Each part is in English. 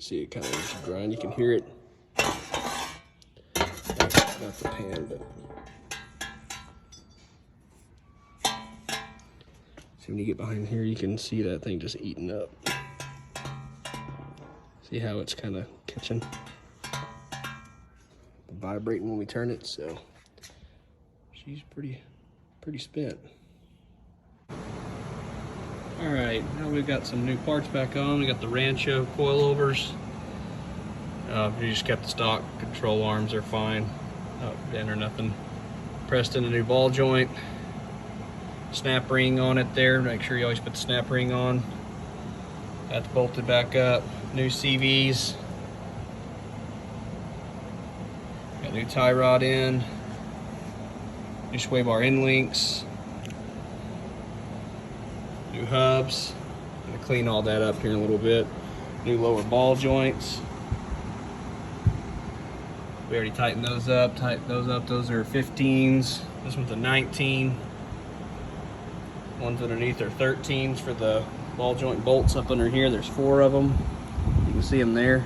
see it kind of just grind. You can hear it. Not the pan, but see when you get behind here, you can see that thing just eating up. See how it's kind of catching, vibrating when we turn it. So she's pretty spent. All right, now we've got some new parts back on. We got the Rancho coilovers. We just kept the stock control arms, they're fine. Bent or nothing. Pressed in a new ball joint. Snap ring on it there. Make sure you always put the snap ring on. That's bolted back up. New CVs. Got new tie rod in. New sway bar end links. New hubs. I'm gonna clean all that up here in a little bit. New lower ball joints. We already tightened those up. Those are 15s. This one's a 19. Ones underneath are 13s for the ball joint bolts up under here. There's 4 of them. You can see them there.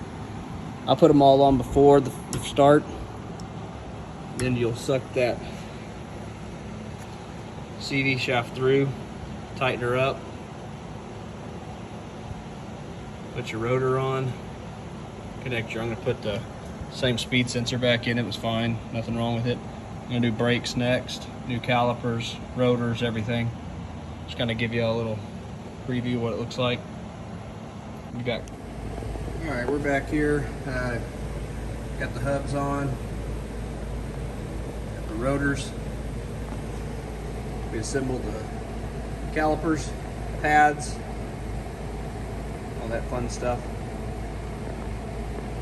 I'll put them all on before the start. Then you'll suck that CV shaft through, tighten her up, put your rotor on, connect your, I'm gonna put the same speed sensor back in. It was fine, nothing wrong with it. I'm gonna do brakes next, new calipers, rotors, everything. Just kind of give you a little preview of what it looks like. Be back. All right, we're back here. Got the hubs on, got the rotors. We assembled the calipers, pads, all that fun stuff.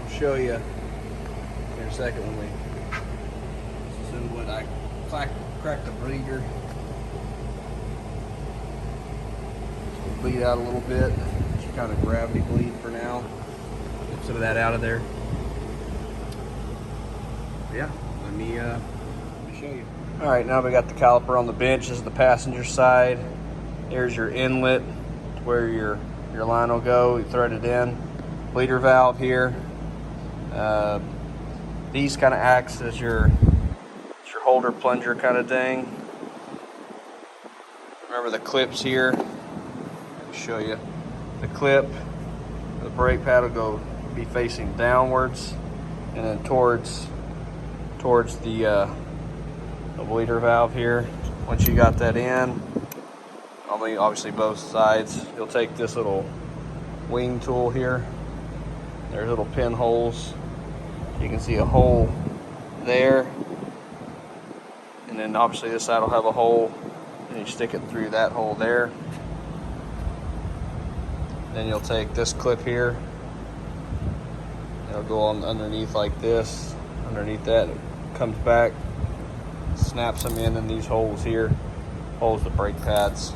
I'll show you in a second when we assemble it. I cracked the bleeder. So bleed out a little bit. Just kind of gravity bleed for now. Get some of that out of there. Yeah, let me show you. All right, now we got the caliper on the bench. This is the passenger side. There's your inlet where your line will go. You thread it in. Bleeder valve here. These kind of acts as your holder plunger kind of thing. Remember the clips here. Let me show you. The clip, the brake pad will be facing downwards and then towards the bleeder valve here. Once you got that in, obviously both sides, you'll take this little wing tool here. There's little pinholes. You can see a hole there, and then obviously this side will have a hole, and you stick it through that hole there. Then you'll take this clip here, it'll go on underneath like this. Underneath that, it comes back, snaps them in these holes here, holds the brake pads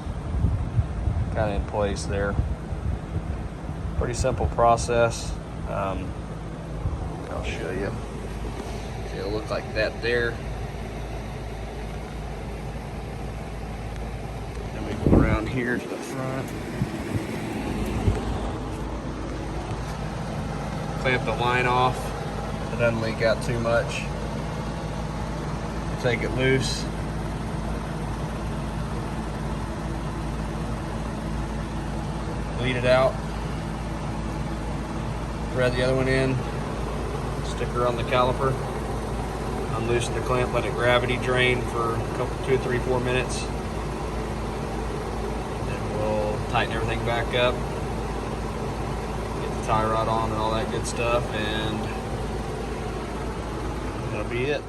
kind of in place there. Pretty simple process. I'll show you. It'll look like that there. Then we go around here to the front. Clamp the line off. It doesn't leak out too much. Take it loose. Bleed it out. Thread the other one in. Stick her on the caliper. Unloosen the clamp, let it gravity drain for a couple, 2, 3, 4 minutes. Then we'll tighten everything back up. Get the tie rod on and all that good stuff, and that'll be it.